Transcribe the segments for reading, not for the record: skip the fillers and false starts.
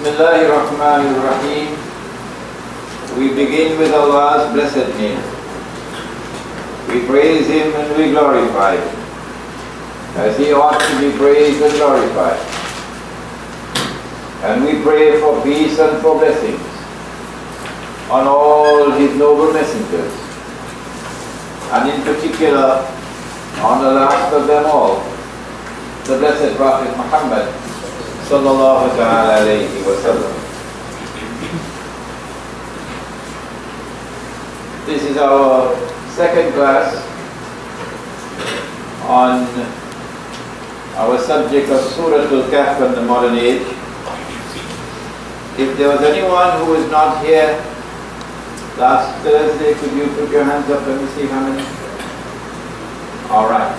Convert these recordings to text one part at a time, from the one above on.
Bismillahirrahmanirrahim. We begin with Allah's blessed name. We praise Him and we glorify Him, as He ought to be praised and glorified. And we pray for peace and for blessings on all His noble messengers, and in particular on the last of them all, the blessed Prophet Muhammad sallallahu ta'ala alayhi wa sallam. This is our second class on our subject of Surah al-Kahf and the modern age. If there was anyone who was not here last Thursday, could you put your hands up? Let me see how many. All right.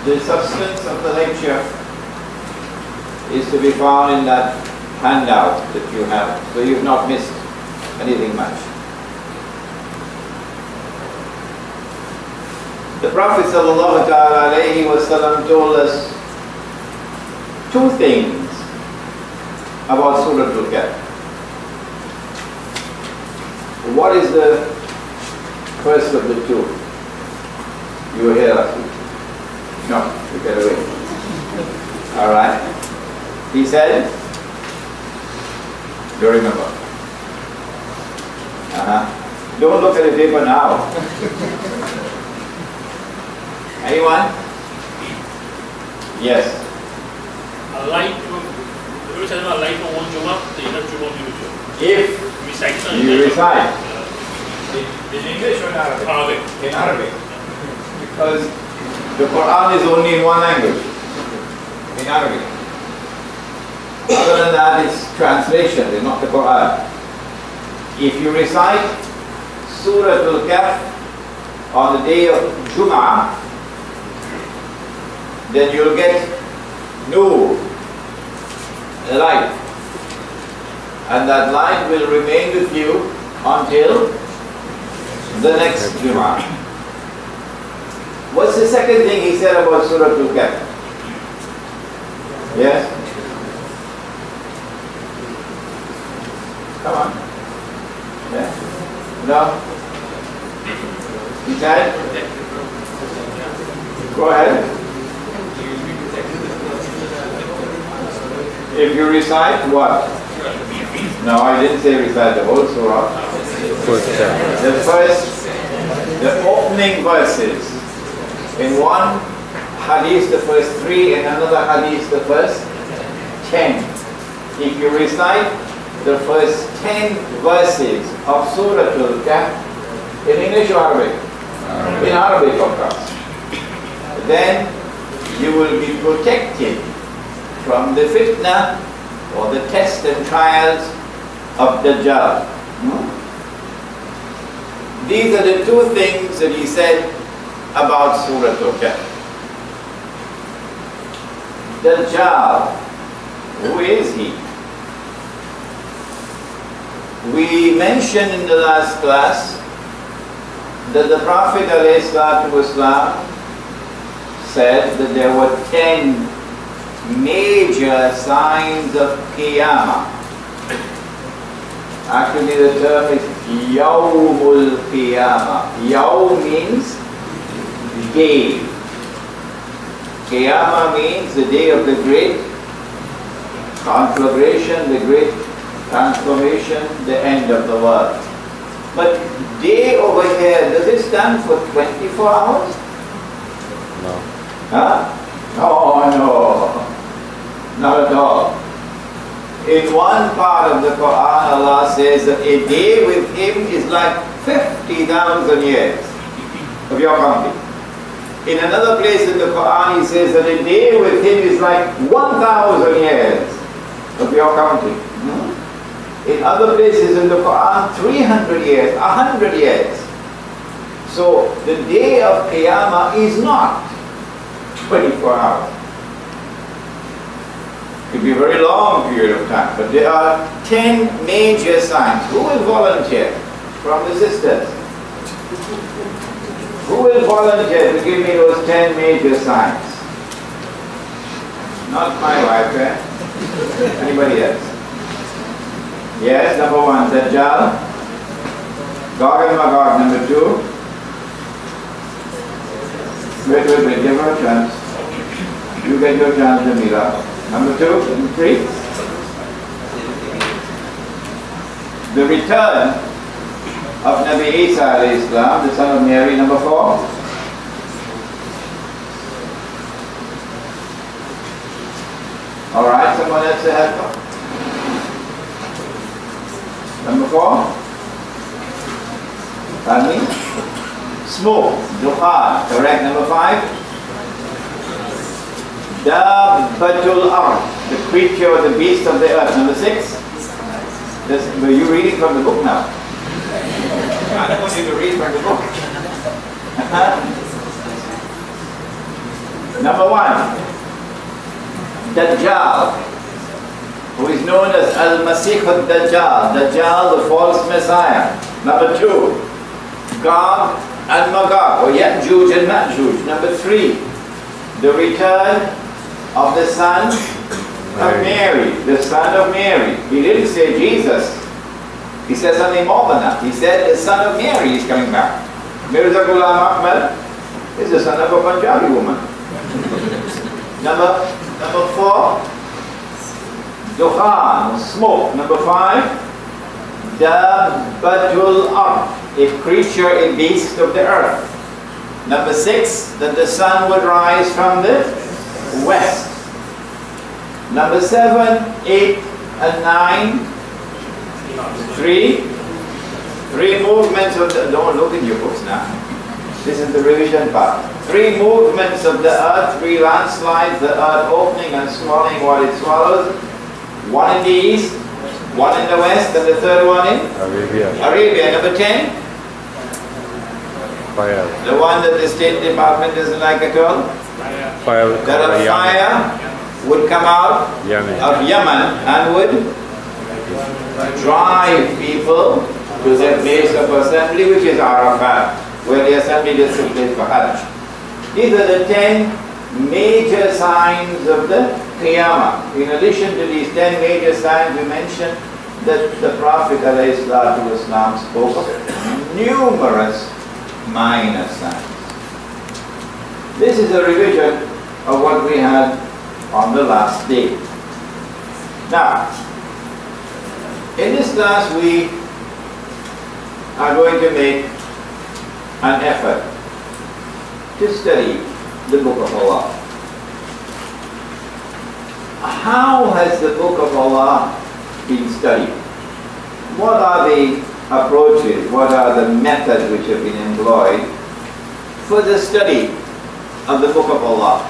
The substance of the lecture is to be found in that handout that you have, so you've not missed anything much. The Prophet ﷺ told us two things about Surah al-Kahf. What is the first of the two? You were here last week. No, you get away. All right. He said, you remember. Don't look at the paper now. Anyone? Yes. If you recite in English or in Arabic? In Arabic. Because the Quran is only in one language, in Arabic. Other than that, it's translation, it's not the Quran. If you recite Surah al-Kahf on the day of Jum'ah, then you'll get nouveau, light. And that light will remain with you until the next Jum'ah. What's the second thing he said about Surah al-Kahf? Yes? Come on. Yeah? No? He said? Go ahead. If you recite what? No, I didn't say recite the whole surah. The opening verses. In one hadith, the first 3, in another hadith, the first 10. If you recite the first 10 verses of Surah al-Kahf, in English or Arabic? In Arabic, of course. Then you will be protected from the fitna or the tests and trials of Dajjal. These are the two things that he said about Surah al-Kahf. Dajjal, who is he? We mentioned in the last class that the Prophet ﷺ said that there were 10 major signs of Qiyamah. Actually, the term is Yawmul Qiyamah. Yawm means day. Qiyamah means the day of the great conflagration, the great transformation, the end of the world. But day over here, does it stand for 24 hours? No. Huh? No. Not at all. In one part of the Quran, Allah says that a day with Him is like 50,000 years of your counting. In another place in the Quran, He says that a day with Him is like 1,000 years of your counting. In other places in the Quran, 300 years, 100 years. So the day of Qiyamah is not 24 hours. It could be a very long period of time, but there are 10 major signs. Who will volunteer from the sisters? Who will volunteer to give me those 10 major signs? Not my wife, eh? Anybody else? Yes, number 1, Dajjal. Gog and Magog, number 2. Wait, give her a chance. You get your chance, Jamila. Number 2, number 3. The return of Nabi Isa alayhi salam, the son of Mary, number 4. Alright, someone else to help her. Number 4. Pardon me? Smoke, dukhan, correct. Number 5. Dabbatul ard, the creature or the beast of the earth. Number 6. Were you reading from the book now? I don't want you to read from the book. Number 1. Dajjal, who is known as al-Masih al-Dajjal, Dajjal, the false Messiah. Number 2. Gog and Magog, or Ya'juj and Ma'juj. Number 3. The return of the son of Mary, the son of Mary. He didn't say Jesus. He said something more than that. He said the son of Mary is coming back. Mirza Ghulam Ahmad is the son of a Punjabi woman. Number 4, Dukhan, smoke. Number 5, Dabbatul ard, a creature, a beast of the earth. Number 6, that the sun would rise from the west. Number 7, 8, and 9. 3 movements of the, don't look in your books now. This is the revision part. 3 movements of the earth, 3 landslides, the earth opening and swallowing what it swallows. 1 in the east, 1 in the west, and the 3rd one in Arabia. Number 10. Fire. The one that the State Department doesn't like at all. Fire. That a fire would come out of Yemen and would drive people to their place of assembly, which is Arafat, where the assembly just took place for Hajj. These are the 10 major signs of the Qiyamah. In addition to these 10 major signs, we mentioned that the Prophet ﷺ spoke of numerous minor signs. This is a revision of what we had on the last day. Now, in this class we are going to make an effort to study the Book of Allah. How has the Book of Allah been studied? What are the approaches, what are the methods which have been employed for the study of the Book of Allah?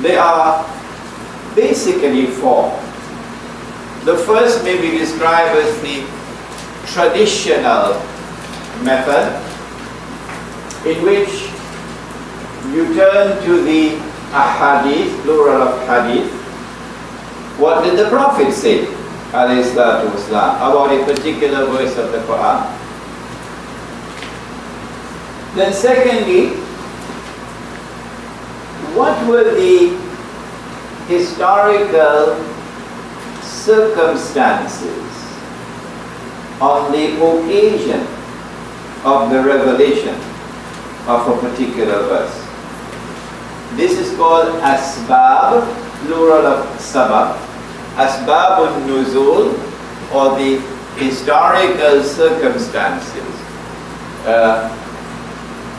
They are basically 4. The first may be described as the traditional method, in which you turn to the ahadith, plural of hadith. What did the Prophet say, alayhi salatu wasalam, about a particular verse of the Quran? Then secondly, what were the historical circumstances on the occasion of the revelation of a particular verse? This is called asbab, plural of sabab, asbabun nuzul, or the historical circumstances.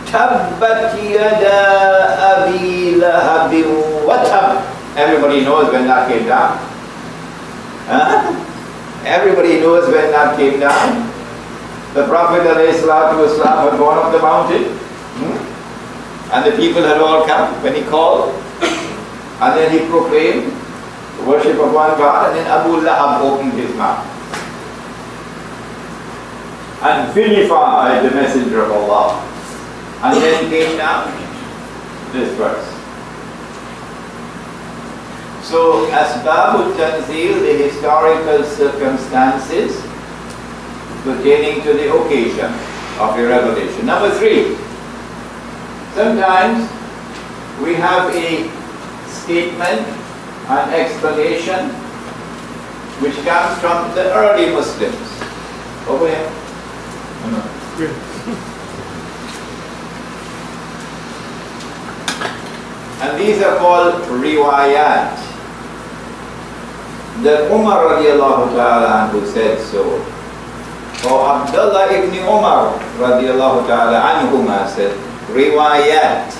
Tabbat yada abi lahabin wa tab. Everybody knows when that came down. Huh? Everybody knows when that came down. The Prophet ﷺ had gone up the mountain, and the people had all come when he called, and then he proclaimed the worship of one God, and then Abu Lahab opened his mouth and vilified the messenger of Allah, and then came down this verse. So, asbabul tanzil, the historical circumstances pertaining to the occasion of a revelation. Number 3, sometimes we have a statement an explanation which comes from the early Muslims. Over here. And these are called riwayat. The Umar radiallahu ta'ala anhu said so. Or Abdullah ibn Umar radiallahu ta'ala anhuma said riwayat.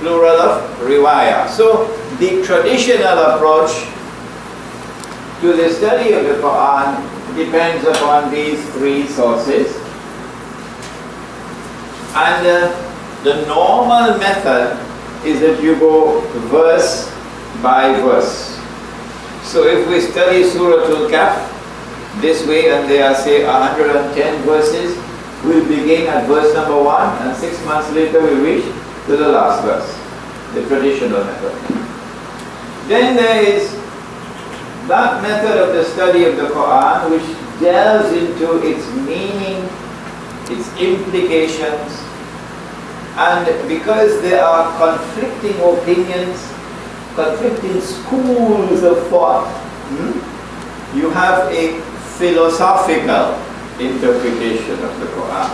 Plural of riwayah. So the traditional approach to the study of the Quran depends upon these three sources. And the normal method is that you go verse by verse. So if we study Surah al-Kahf this way, and there are say 110 verses, we'll begin at verse number 1 and 6 months later we reach to the last verse, the traditional method. Then there is that method of the study of the Quran which delves into its meaning, its implications, and because there are conflicting opinions, conflicting schools of thought, you have a philosophical interpretation of the Quran.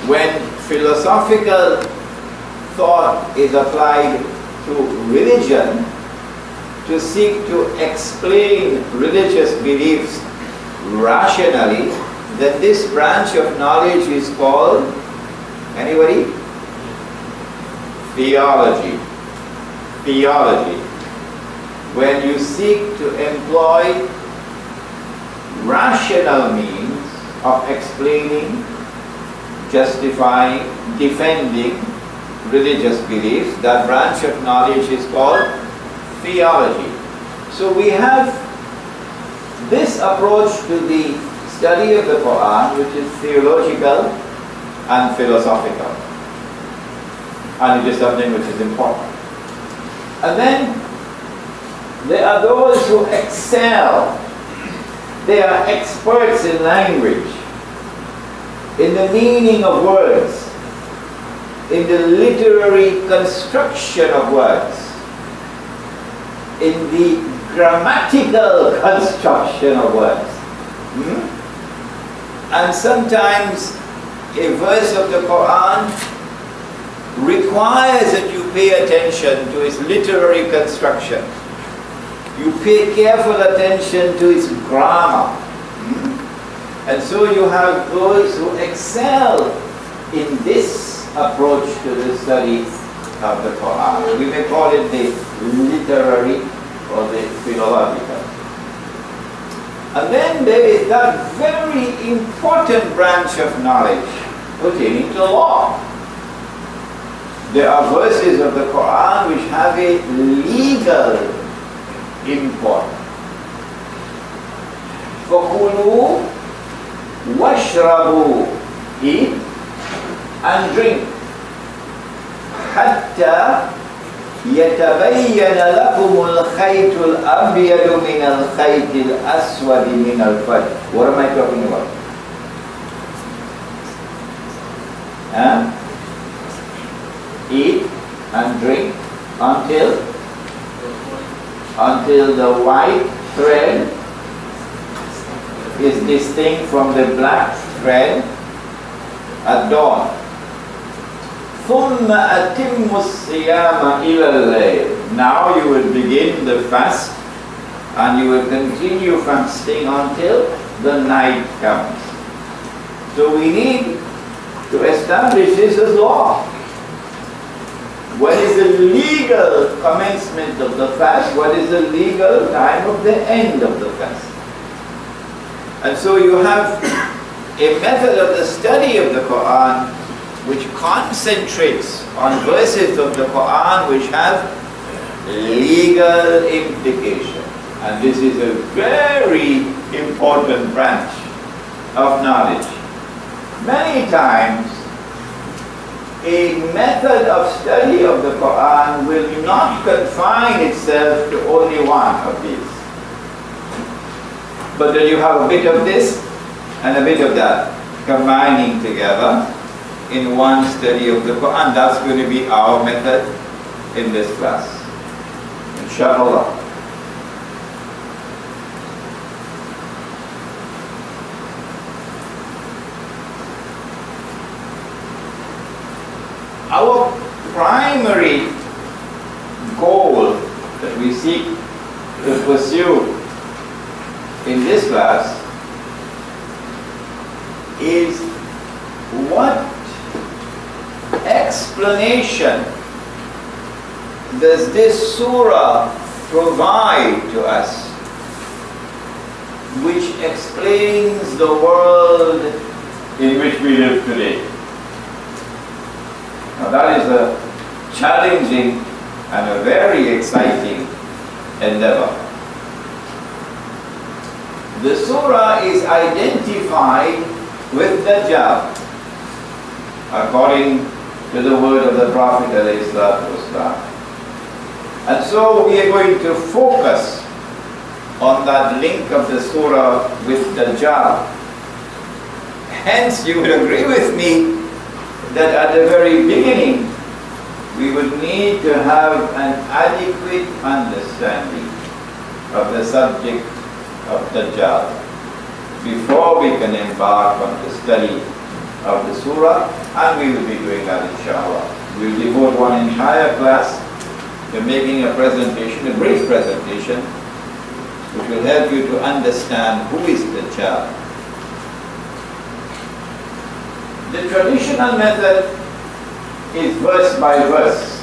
When philosophical thought is applied to religion, to seek to explain religious beliefs rationally, then this branch of knowledge is called, anybody? Theology. Theology. When you seek to employ rational means of explaining, justifying, defending religious beliefs, that branch of knowledge is called theology. So we have this approach to the study of the Quran, which is theological and philosophical, and it is something which is important. And then there are those who excel. They are experts in language, in the meaning of words, in the literary construction of words, in the grammatical construction of words. And sometimes a verse of the Quran requires that you pay attention to its literary construction. You pay careful attention to its grammar. And so you have those who excel in this approach to the study of the Quran. We may call it the literary or the philological. And then there is that very important branch of knowledge pertaining to law. There are verses of the Quran which have a legal import. فَكُلُوا وَاشْرَبُوا, eat and drink, حَتَّى يَتَبَيَّنَ لَكُمُ الْخَيْطُ الْأَبْيَضُ مِنَ الْخَيْطِ الْأَسْوَدِ مِنَ الْفَجْرِ. What am I talking about? Eat and drink until the white thread is distinct from the black thread at dawn. ثُمَّ أَتِمُّ الصِّيَامَ إِلَى اللَّيْلِ. Now you will begin the fast and you will continue fasting until the night comes. So we need to establish this as law. What is the legal commencement of the fast? What is the legal time of the end of the fast? And so you have a method of the study of the Quran which concentrates on verses of the Quran which have legal implication. And this is a very important branch of knowledge. Many times, a method of study of the Quran will not confine itself to only one of these, but then you have a bit of this and a bit of that combining together in one study of the Quran. That's going to be our method in this class, inshallah. Our primary goal that we seek to pursue in this class is what explanation does this surah provide to us which explains the world in which we live today. Now that is a challenging and a very exciting endeavor. The surah is identified with Dajjal according to the word of the Prophet ﷺ. And so we are going to focus on that link of the surah with Dajjal. Hence you would agree with me that at the very beginning we would need to have an adequate understanding of the subject of Dajjal before we can embark on the study of the surah, and we will be doing that inshallah. We will devote one entire class to making a presentation, a brief presentation, which will help you to understand who is Dajjal. The traditional method is verse by verse.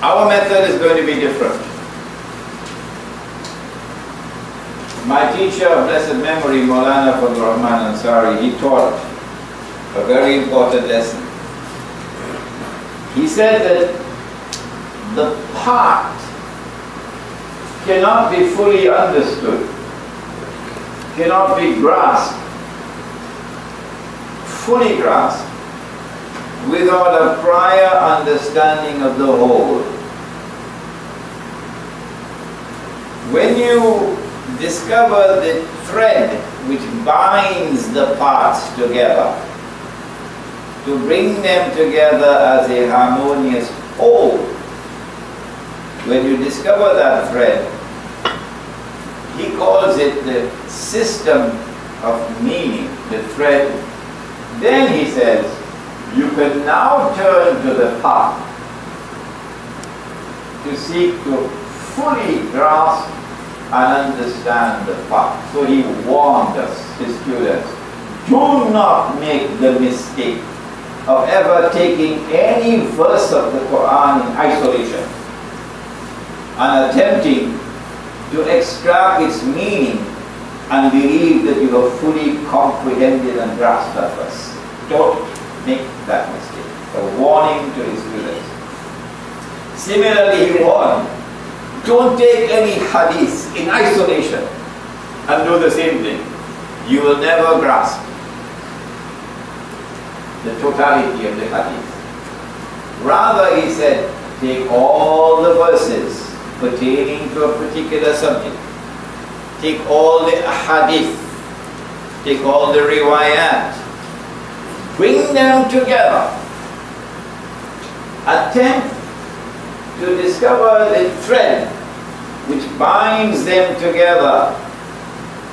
Our method is going to be different. My teacher of blessed memory, Maulana Fadlur Rahman Ansari, he taught a very important lesson. He said that the part cannot be fully understood, cannot be grasped, fully grasped, without a prior understanding of the whole. When you discover the thread which binds the parts together, to bring them together as a harmonious whole, when you discover that thread, he calls it the system of meaning, the thread. Then he says, you can now turn to the part to seek to fully grasp and understand the part. So he warned us, his students, do not make the mistake of ever taking any verse of the Quran in isolation and attempting to extract its meaning and believe that you have fully comprehended and grasped that verse. Don't make that mistake. A warning to his students. Similarly, he warned, don't take any hadith in isolation and do the same thing. You will never grasp the totality of the hadith. Rather, he said, take all the verses pertaining to a particular subject. Take all the hadith. Take all the riwayat. Bring them together. Attempt to discover the thread which binds them together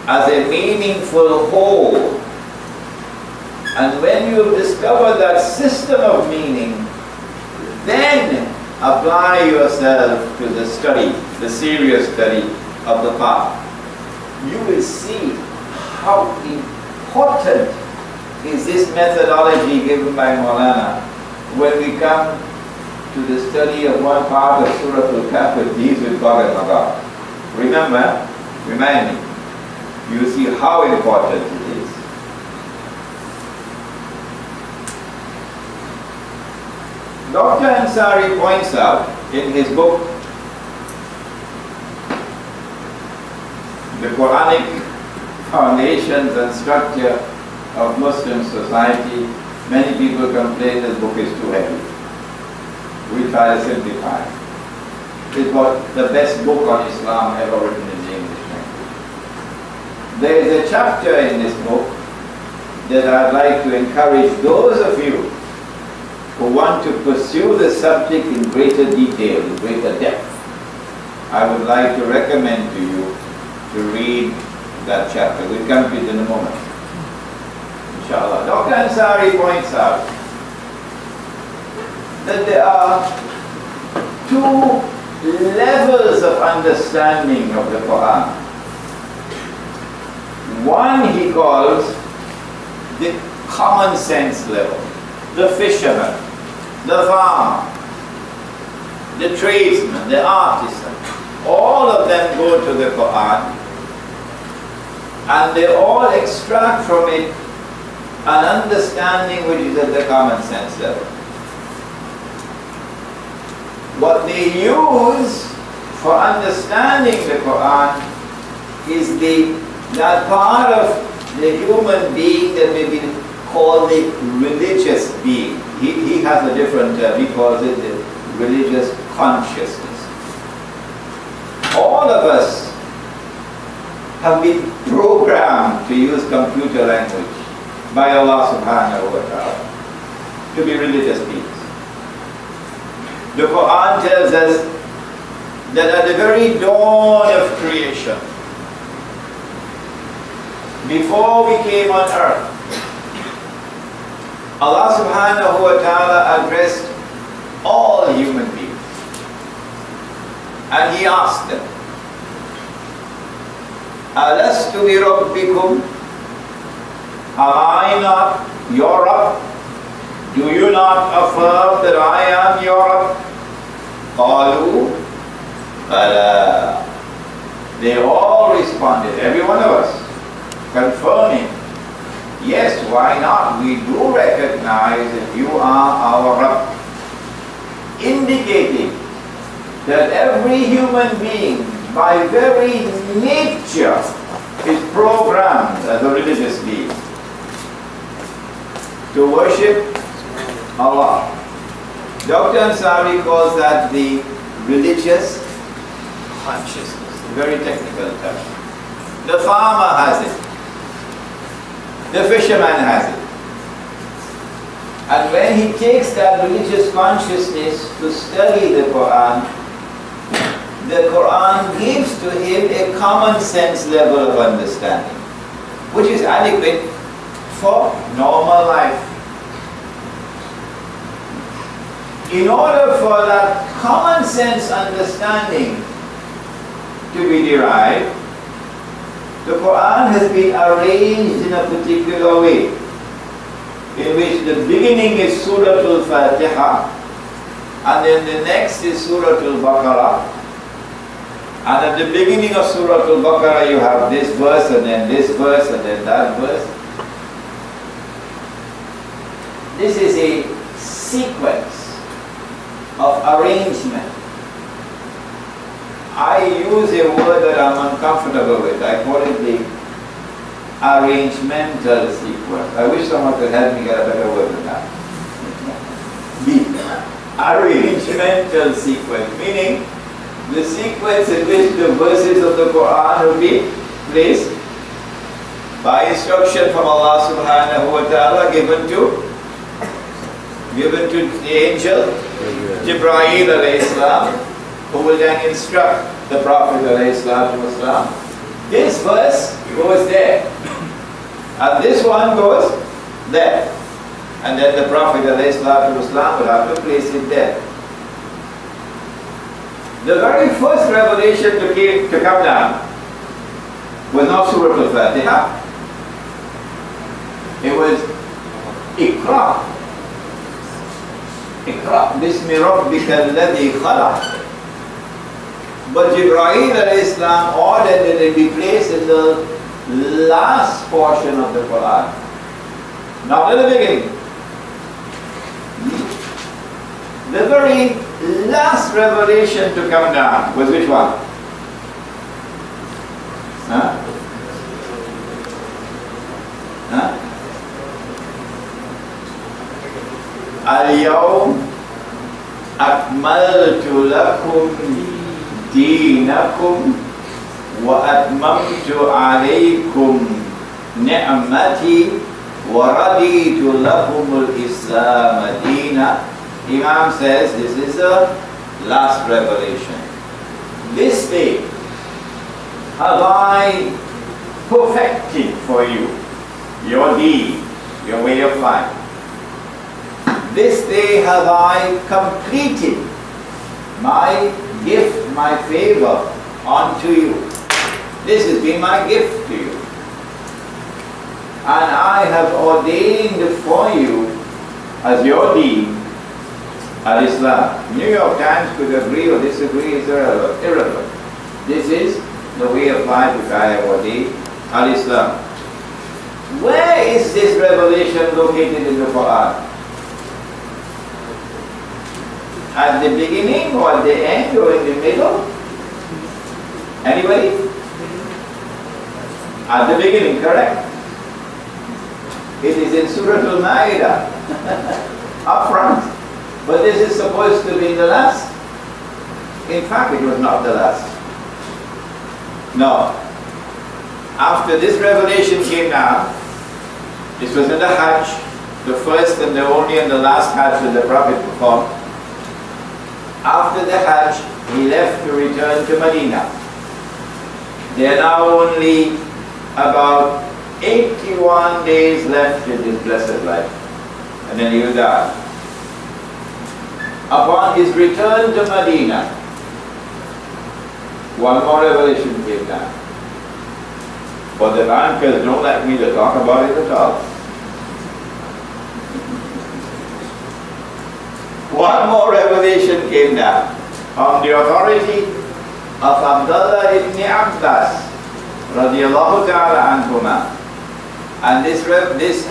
as a meaningful whole. And when you discover that system of meaning, then apply yourself to the study, the serious study of the path. You will see how important is this methodology given by Maulana when we come to the study of one part of Surah al-Kahf that deals with God and Magar. Remember, remind me, you will see how important it is. Dr. Ansari points out in his book, The Quranic Foundations and Structure of Muslim Society, many people complain this book is too heavy. We try to simplify. It's what the best book on Islam ever written in the English language. There is a chapter in this book that I'd like to encourage those of you who want to pursue the subject in greater detail, in greater depth, I would like to recommend to you to read that chapter. We'll come to it in a moment, inshallah. Dr. Ansari points out that there are two levels of understanding of the Quran. One he calls the common sense level. The fisherman, the farmer, the tradesman, the artisan, all of them go to the Quran and they all extract from it an understanding which is at the common sense level. What they use for understanding the Quran is that part of the human being that may be called the religious being. He has a different term, he calls it the religious consciousness. All of us have been programmed, to use computer language, by Allah subhanahu wa ta'ala to be religious beings. The Quran tells us that at the very dawn of creation, before we came on earth, Allah subhanahu wa ta'ala addressed all human beings and He asked them, Alastu bi rabbikum? Am I not your Rabb? Do you not affirm that I am your Rabb? Qalu bala. They all responded, every one of us, confirming, yes, why not? We do recognize that you are our Rabb. Indicating that every human being, by very nature, is programmed as a religious being to worship Allah. Dr. Ansari calls that the religious consciousness, a very technical term. The farmer has it. The fisherman has it. And when he takes that religious consciousness to study the Quran gives to him a common sense level of understanding, which is adequate for normal life. In order for that common sense understanding to be derived, the Quran has been arranged in a particular way, in which the beginning is Surah Al-Fatiha, and then the next is Surah Al-Baqarah, and at the beginning of Surah Al-Baqarah you have this verse, and then this verse, and then that verse. This is a sequence of arrangement. I use a word that I'm uncomfortable with. I call it the arrangemental sequence. I wish someone could help me get a better word than that. The arrangemental sequence, meaning the sequence in which the verses of the Quran will be placed by instruction from Allah subhanahu wa ta'ala given to the angel Jibreel alayhi salam, who will then instruct the Prophet alayhi salatu wasalam. This verse goes there, and this one goes there, and then the Prophet alayhi salatu wasalam will have to place it there. The very first revelation to come down was not Surah Al-Fatiha. It was Iqra. Iqra bismi rabbika alladhi khalaq. But Jibreel alayhi salam ordered that it be placed in the last portion of the Quran, not in the beginning. The very last revelation to come down was which one? Huh? Huh? Al-yawm akmaltu lakum dinakum wa atmamtu alaykum ni'mati وَرَضِيتُ لَكُمُ الْإِسْلَامَ دِينًا. Imam says this is the last revelation. This day have I perfected for you your deed, your way of life. This day have I completed my gift, my favor unto you. This has been my gift to you. And I have ordained for you as your deed al-Islam. New York Times could agree or disagree, is irrelevant. This is the way of life which I have ordained, al-Islam. Where is this revelation located in the Quran? At the beginning or at the end or in the middle? Anybody? At the beginning, correct? It is in Surah Al-Ma'idah, up front. But this is supposed to be the last. In fact, it was not the last. No. After this revelation came down, this was in the Hajj, the first and the only and the last Hajj that the Prophet performed. After the Hajj, he left to return to Medina. There are now only about 81 days left in his blessed life, and then he will die. Upon his return to Medina, one more revelation came down. But the bankers don't like me to talk about it at all. One more revelation came down on the authority of Abdullah ibn Abbas radiyallahu ta'ala anhuma. And this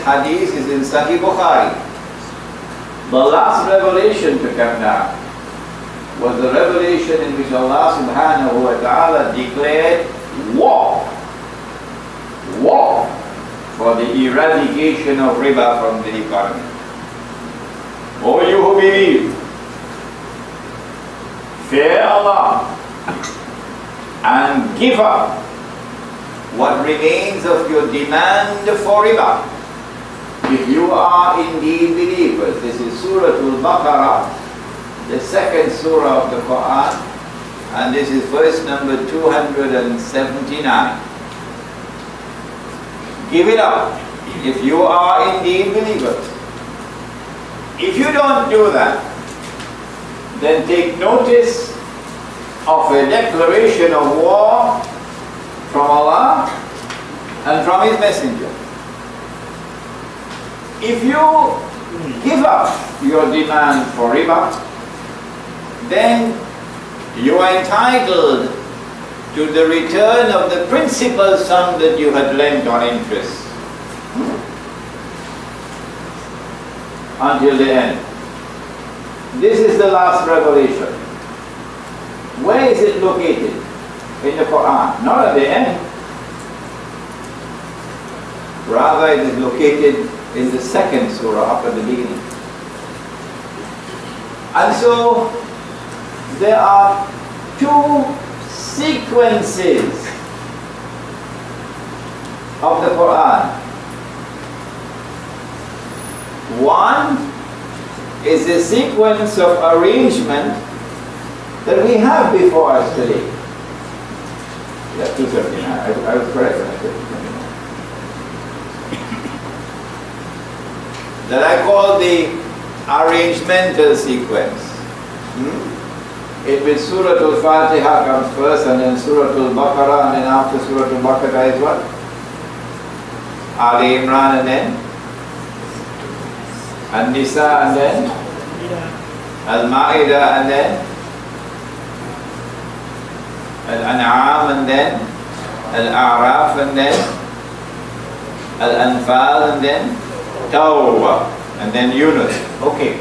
hadith is in Sahih Bukhari. The last revelation to come down was the revelation in which Allah subhanahu wa ta'ala declared war for the eradication of riba from the economy. O you who believe, fear Allah and give up what remains of your demand for riba, if you are indeed believers. This is Surah Al-Baqarah, the second surah of the Quran, and this is verse number 279. Give it up if you are indeed believers. If you don't do that, then take notice of a declaration of war from Allah and from His Messenger. If you give up your demand for riba, then you are entitled to the return of the principal sum that you had lent on interest until the end. This is the last revelation. Where is it located? In the Quran, not at the end. Rather, it is located in the second surah up at the beginning. And so, there are two sequences of the Quran. One is the sequence of arrangement that we have before us today. Yeah, 279. I was correct when I said 279. That I call the arrangemental sequence. In which Surah Al-Fatiha comes first, and then Surah Al-Baqarah, and then after Surah Al-Baqarah is what? Ali Imran, and then An-Nisa, and then Al-Ma'idah, and then Al-An'am, and then Al-A'raf, and then Al-Anfal, and then Tawbah, and then Yunus. Okay,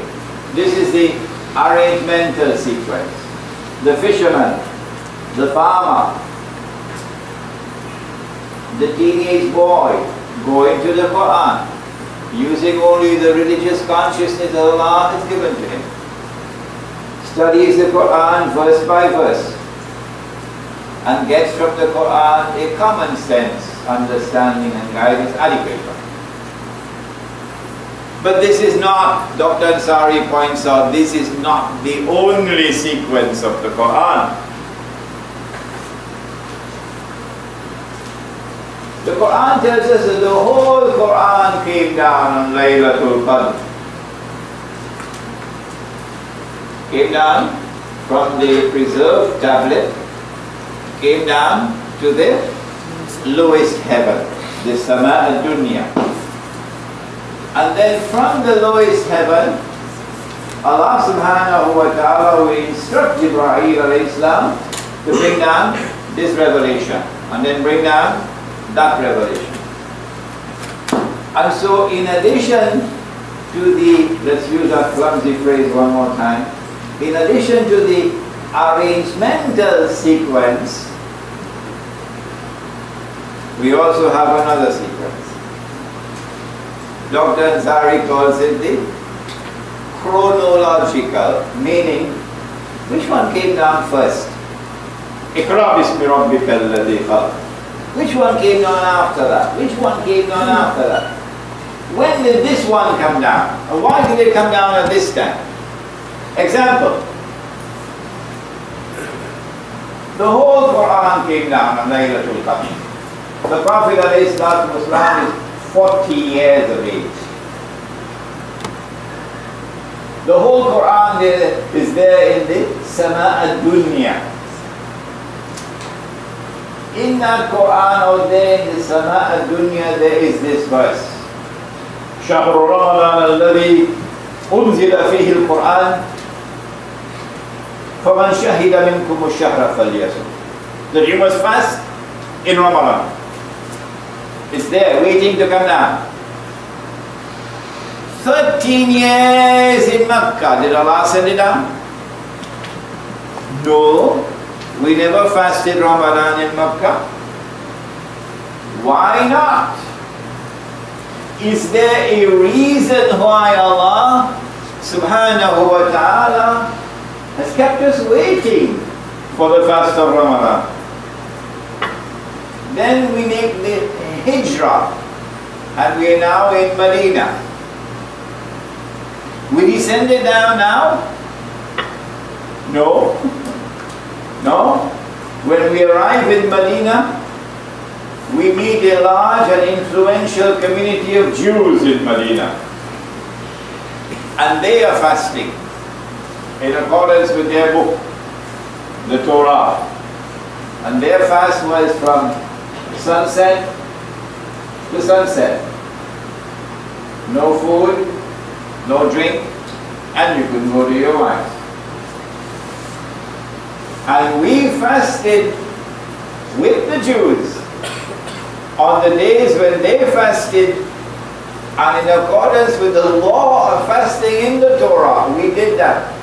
this is the arrangemental sequence. The fisherman, the farmer, the teenage boy going to the Quran, using only the religious consciousness that Allah has given to him, studies the Quran verse by verse, and gets from the Quran a common sense understanding and guidance adequate. But this is not, Dr. Ansari points out, this is not the only sequence of the Quran. The Quran tells us that the whole Quran came down on Laylatul Qadr. Came down from the preserved tablet, came down to the lowest heaven, the sama al-dunya. And then from the lowest heaven, Allah subhanahu wa ta'ala will instruct Jibreel alayhi salam to bring down this revelation and then bring down that revelation. And so in addition to the, let's use that clumsy phrase one more time, in addition to the arrangemental sequence, we also have another sequence. Dr. Ansari calls it the chronological, meaning which one came down first? Iqra bismi rabbika alladhi khalaq. Which one came down after that? Which one came down after that? When did this one come down? Or why did it come down at this time? Example. The whole Quran came down on Laylatul Qadr. The Prophet ﷺ is 40 years of age. The whole Quran is there in the sama al-dunya. In that Quran out there in the sama al-dunya there is this verse. شهر رمضان الذي أنزل فيه القرآن فمن شهد منكم الشهر فليصم. That you must fast in Ramadan. It's there waiting to come down. 13 years in Mecca. Did Allah send it down? No. We never fasted Ramadan in Mecca. Why not? Is there a reason why Allah subhanahu wa ta'ala has kept us waiting for the fast of Ramadan? Then we make the hijrah and we are now in Medina. Will He send it down now? No. No. When we arrive in Medina, we meet a large and influential community of Jews in Medina. And they are fasting in accordance with their book, the Torah. And their fast was from sunset to sunset. No food, no drink, and you couldn't go to your wives. And we fasted with the Jews on the days when they fasted, and in accordance with the law of fasting in the Torah, we did that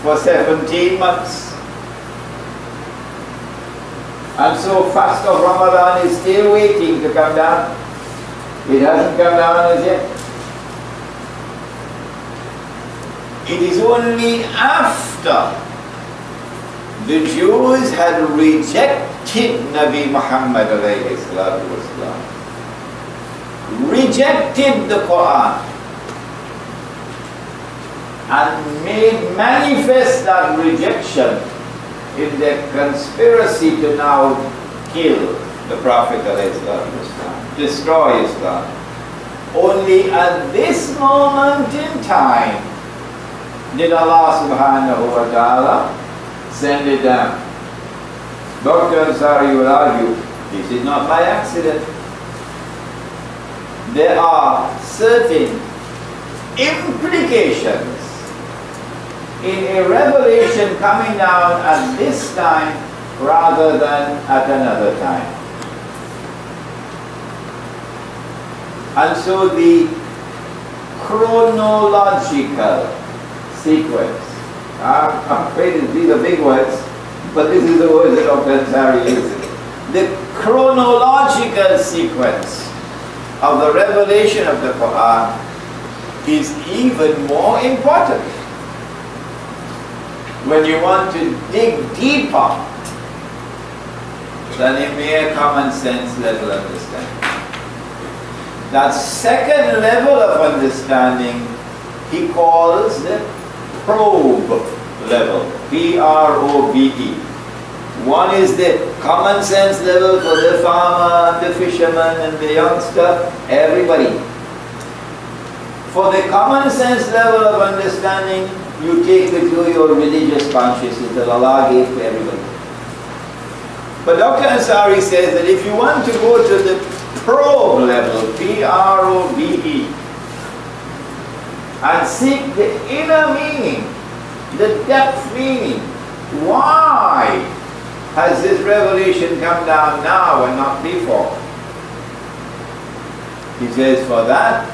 for 17 months. And so fast of Ramadan is still waiting to come down. It hasn't come down as yet. It is only after the Jews had rejected Nabi Muhammad alayhi salatu wasalam, rejected the Quran, and made manifest that rejection in their conspiracy to now kill the Prophet alayhi salatu wasalam, destroy Islam. Only at this moment in time did Allah subhanahu wa ta'ala send it down. Dr. Ansari will argue, this is not by accident. There are certain implications in a revelation coming down at this time rather than at another time. And so the chronological sequence, I'm afraid these are big words, but this is the words that Dr. Ansari uses. The chronological sequence of the revelation of the Quran is even more important when you want to dig deeper than a mere common sense level understanding. That second level of understanding he calls the probe level, P-R-O-B-E. One is the common sense level for the farmer, the fisherman and the youngster, everybody. For the common sense level of understanding, you take with you your religious consciousness that Allah gave to everybody. But Dr. Ansari says that if you want to go to the probe level, P-R-O-B-E, and seek the inner meaning, the depth meaning, why has this revelation come down now and not before? He says for that,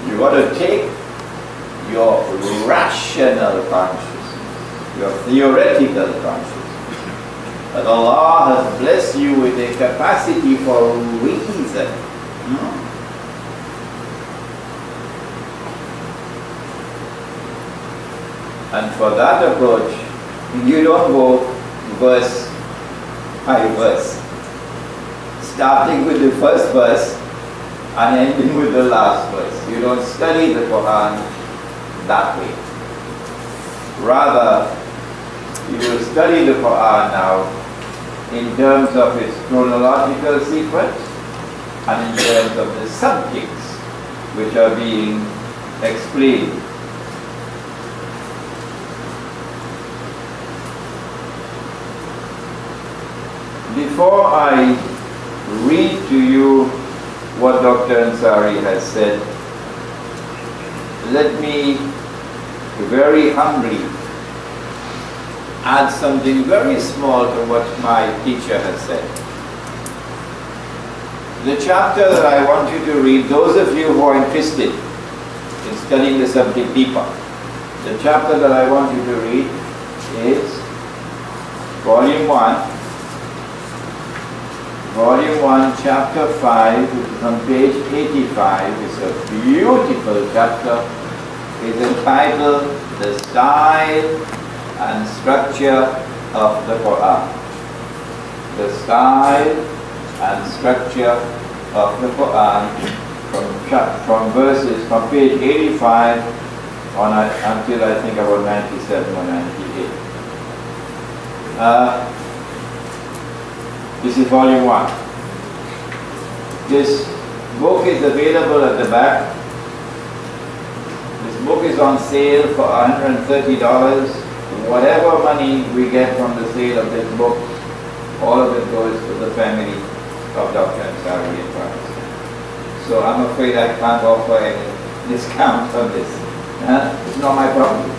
you got to take your rational consciousness, your theoretical consciousness. That Allah has blessed you with a capacity for reason. And for that approach, you don't go verse by verse, starting with the first verse and ending with the last verse. You don't study the Quran that way. Rather, you will study the Quran now in terms of its chronological sequence and in terms of the subjects which are being explained. Before I read to you what Dr. Ansari has said, let me very humbly add something very small to what my teacher has said. The chapter that I want you to read, those of you who are interested in studying the subject deeper, the chapter that I want you to read is Volume 1, Chapter 5, which is on page 85. It's a beautiful chapter. It's entitled The Style and Structure of the Quran. The Style and Structure of the Quran, from verses, from page 85 on until I think about 97 or 98. This is Volume 1. This book is available at the back. This book is on sale for $130. Whatever money we get from the sale of this book, all of it goes to the family of Dr. Ansari in France. So I'm afraid I can't offer any discount on this. It's not my problem.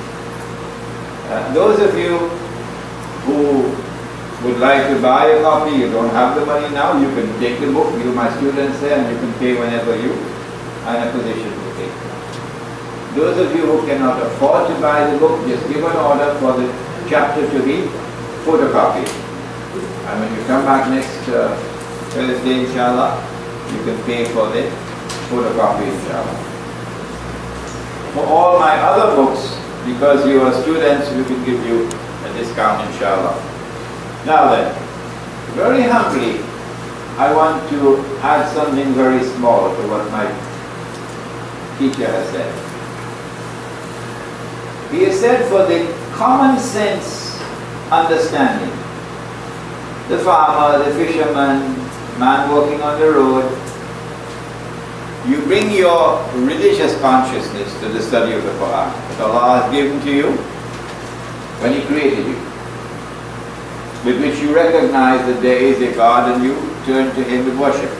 Those of you who would like to buy a copy, you don't have the money now, you can take the book, you my students there, and you can pay whenever you are in a position to pay. Those of you who cannot afford to buy the book, just give an order for the chapter to be photocopied. And when you come back next Thursday, inshallah, you can pay for the photocopy, inshallah. For all my other books, because you are students, we can give you a discount, inshallah. Now then, very humbly, I want to add something very small to what my teacher has said. He has said for the common sense understanding, the farmer, the fisherman, man walking on the road, you bring your religious consciousness to the study of the Quran that Allah has given to you when He created you, with which you recognize that there is a God and you turn to Him with worship.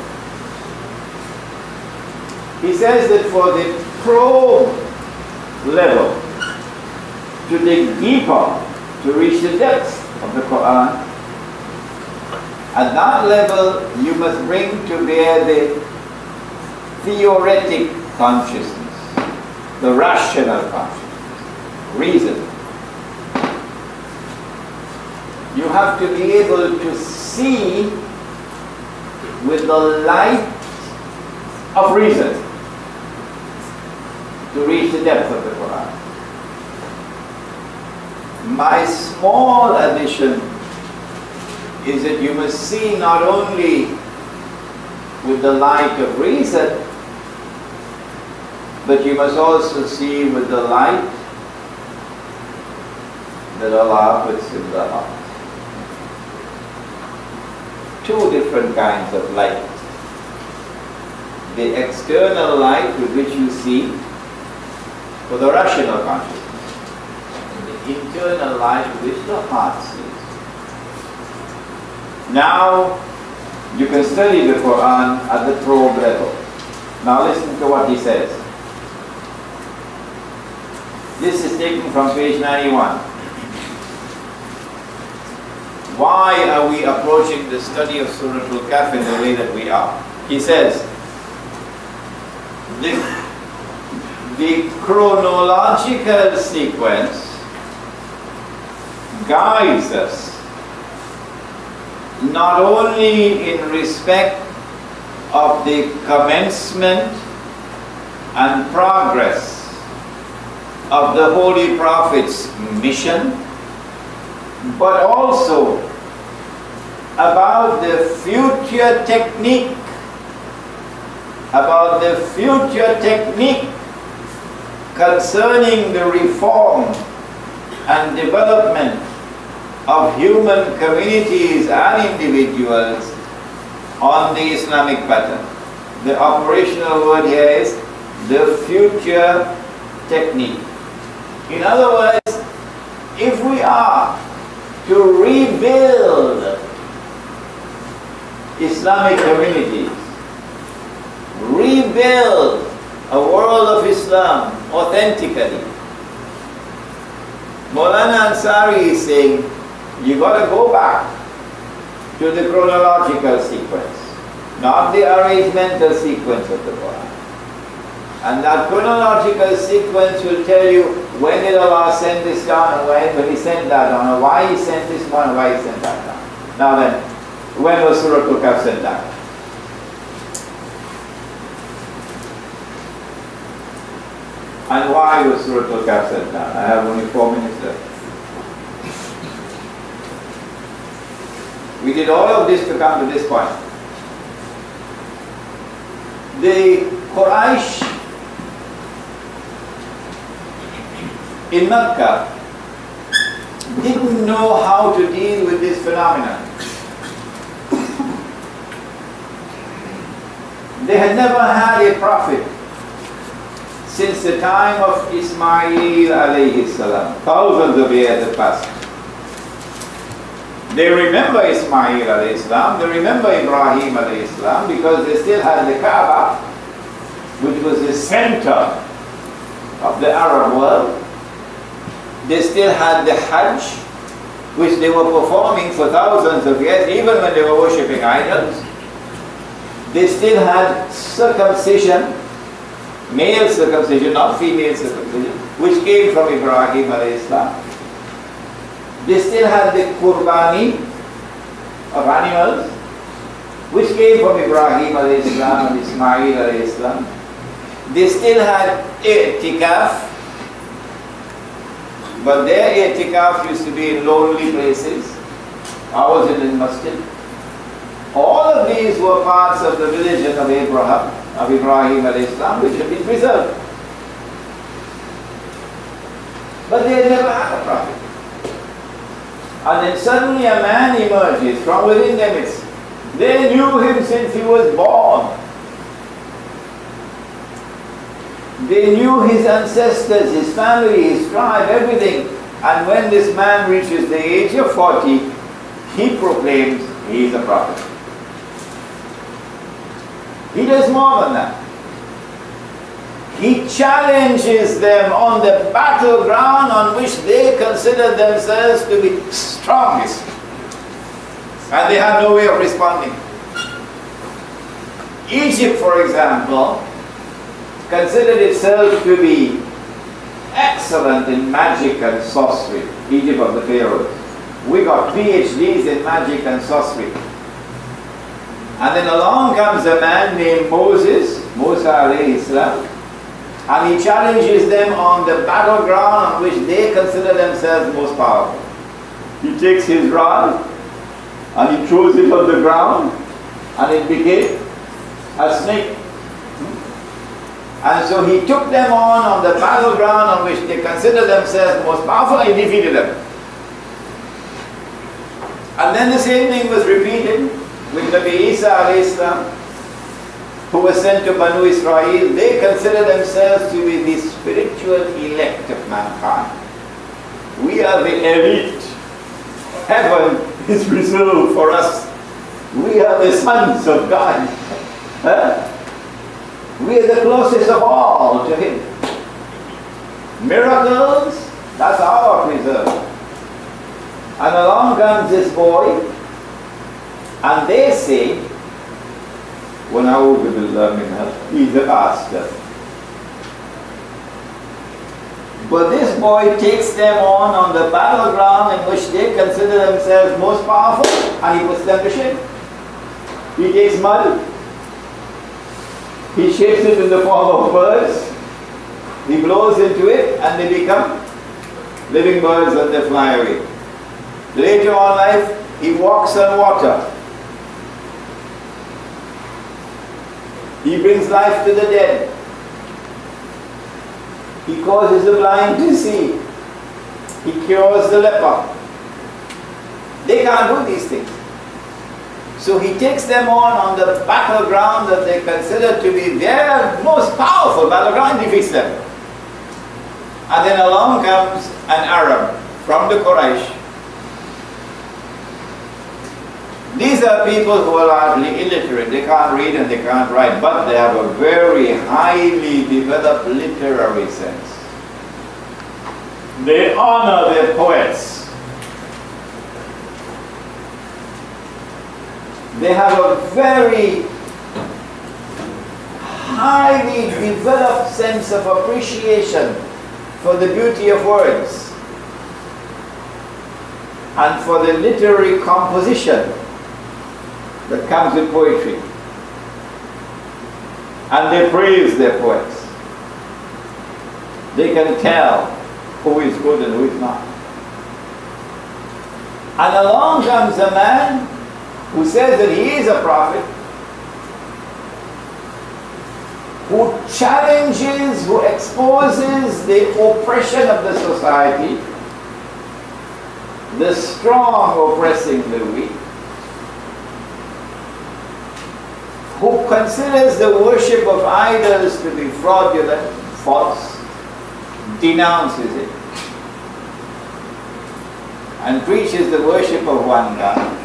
He says that for the probe level, to dig deeper, to reach the depths of the Quran, at that level you must bring to bear the theoretic consciousness, the rational consciousness, reason. You have to be able to see with the light of reason to reach the depth of the Quran. My small addition is that you must see not only with the light of reason, but you must also see with the light that Allah puts in the heart. Two different kinds of light. The external light with which you see for the rational consciousness, and the internal light with which the heart sees. Now, you can study the Quran at the probe level. Now listen to what he says. This is taken from page 91. Why are we approaching the study of Surah al-Kahf in the way that we are? He says, the chronological sequence guides us not only in respect of the commencement and progress of the Holy Prophet's mission, but also about the future technique, concerning the reform and development of human communities and individuals on the Islamic pattern. The operational word here is the future technique. In other words, if we are to rebuild Islamic communities, rebuild a world of Islam authentically, Maulana Ansari is saying, you got to go back to the chronological sequence, not the arrangemental sequence of the Quran. And that chronological sequence will tell you when did Allah send this down and when He sent that down, and why He sent this one and why He sent that down. Now then, when was Surah al-Kahf sent down? And why was Surah al-Kahf sent down? I have only 4 minutes left. We did all of this to come to this point. The Quraysh in Mecca didn't know how to deal with this phenomenon. They had never had a prophet since the time of Ismail alayhi salam. Thousands of years have passed. They remember Ismail alayhi salam, they remember Ibrahim alayhi salam, because they still had the Kaaba, which was the center of the Arab world. They still had the Hajj, which they were performing for thousands of years, even when they were worshipping idols. They still had circumcision, male circumcision, not female circumcision, which came from Ibrahim alayhi salam. They still had the qurbani of animals, which came from Ibrahim alayhi salam and Ismail alayhi salam. They still had i'tikaf, but their i'tikaf used to be in lonely places. Ours in the masjid. All of these were parts of the religion of Abraham, of Ibrahim alayhi salam, which had been preserved. But they had never had a prophet. And then suddenly a man emerges from within their midst. They knew him since he was born. They knew his ancestors, his family, his tribe, everything. And when this man reaches the age of 40, he proclaims he is a prophet. He does more than that. He challenges them on the battleground on which they consider themselves to be strongest. And they have no way of responding. Egypt, for example, considered itself to be excellent in magic and sorcery. Egypt of the pharaohs. We got PhDs in magic and sorcery. And then along comes a man named Musa alayhi salam, and he challenges them on the battleground on which they consider themselves most powerful. He takes his rod and he throws it on the ground and it became a snake. And so he took them on the battleground on which they considered themselves most powerful, and he defeated them. And then the same thing was repeated with Nabi Isa alayhi salam, who was sent to Banu Israel. They consider themselves to be the spiritual elect of mankind. We are the elite. Heaven is reserved for us. We are the sons of God. Huh? We are the closest of all to Him. Miracles, that's our preserve. And along comes this boy, and they say, he's a bastard. But this boy takes them on the battleground in which they consider themselves most powerful, and he puts them to shame. He takes mud, he shapes it in the form of birds, he blows into it, and they become living birds and they fly away. Later on in life, he walks on water. He brings life to the dead. He causes the blind to see. He cures the leper. They can't do these things. So he takes them on the battleground that they consider to be their most powerful battleground, and defeats them. And then along comes an Arab from the Quraysh. These are people who are largely illiterate. They can't read and they can't write, but they have a very highly developed literary sense. They honor their poets. They have a very highly developed sense of appreciation for the beauty of words and for the literary composition that comes with poetry. And they praise their poets. They can tell who is good and who is not. And along comes a man who says that he is a prophet, who challenges, who exposes the oppression of the society, the strong oppressing the weak, who considers the worship of idols to be fraudulent, false, denounces it, and preaches the worship of one God,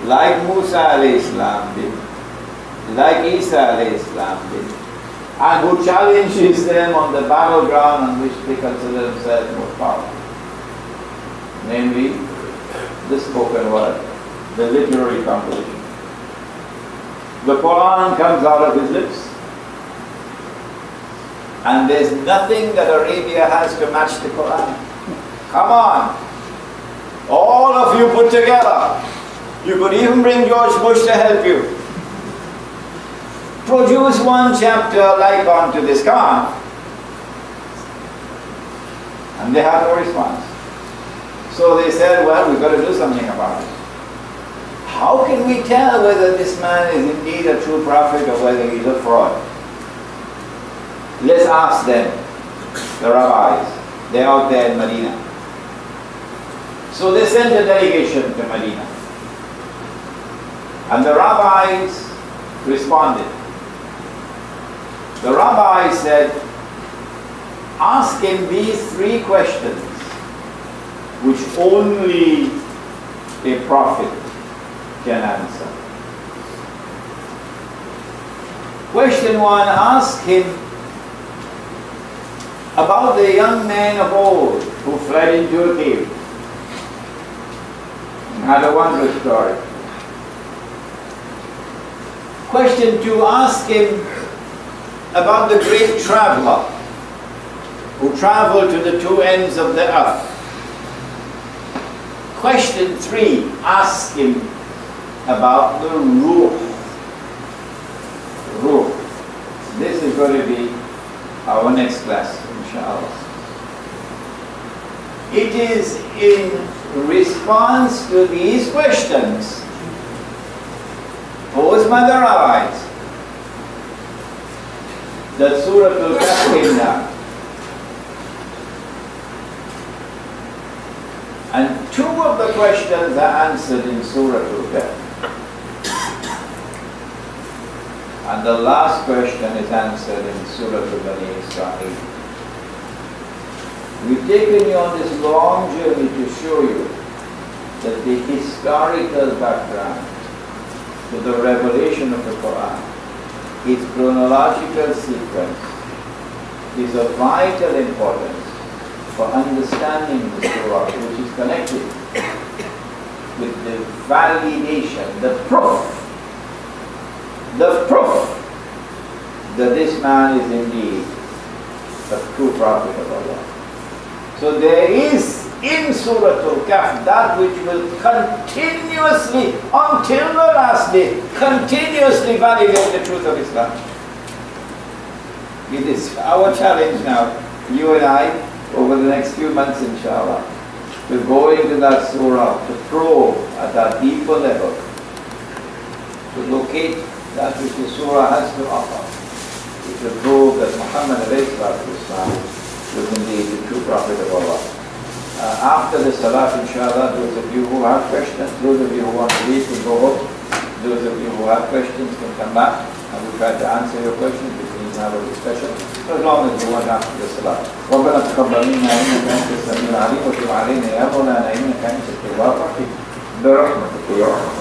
like Musa alayhi salam did, like Isa alayhi salam did, and who challenges them on the battleground on which they consider themselves most powerful, namely the spoken word, the literary composition. The Quran comes out of his lips, and there's nothing that Arabia has to match the Quran. Come on, all of you put together. You could even bring George Bush to help you. Produce one chapter like onto this. Come on. And they have no response. So they said, well, we've got to do something about it. How can we tell whether this man is indeed a true prophet or whether he's a fraud? Let's ask them, the rabbis. They're out there in Medina. So they sent a delegation to Medina. And the rabbis responded. The rabbi said, ask him these 3 questions, which only a prophet can answer. Question 1, ask him about the young man of old who fled into a cave and had a wondrous story. Question 2, ask him about the great traveler who traveled to the 2 ends of the earth. Question 3, ask him about the ruh. Ruh. This is going to be our next class, inshallah. It is in response to these questions posed by the rabbis that Surah al-Kahf came down. And two of the questions are answered in Surah al-Kahf. And the last question is answered in Surah al-Bani Israel. We've taken you on this long journey to show you that the historical background to the revelation of the Quran, its chronological sequence, is of vital importance for understanding the surah, which is connected with the validation, the proof that this man is indeed a true prophet of Allah. So there is in Surah al-Kahf that which will continuously, until the last day, continuously validate the truth of Islam. It is our challenge now, you and I, over the next few months inshallah, to go into that surah, to probe at that deeper level, to locate that which the surah has to offer, to prove that Muhammad was indeed the true prophet of Allah. After the salat, inshallah, those of you who have questions, those of you who want to leave can go home. Those of you who have questions can come back, and we'll try to answer your questions between now and the discussion, as long as you want after the salat. ربنا تقبل منا إنك أنت السميع العليم وتب علينا يا مولانا إنك أنت التواب الرحيم برحمتك يا رب.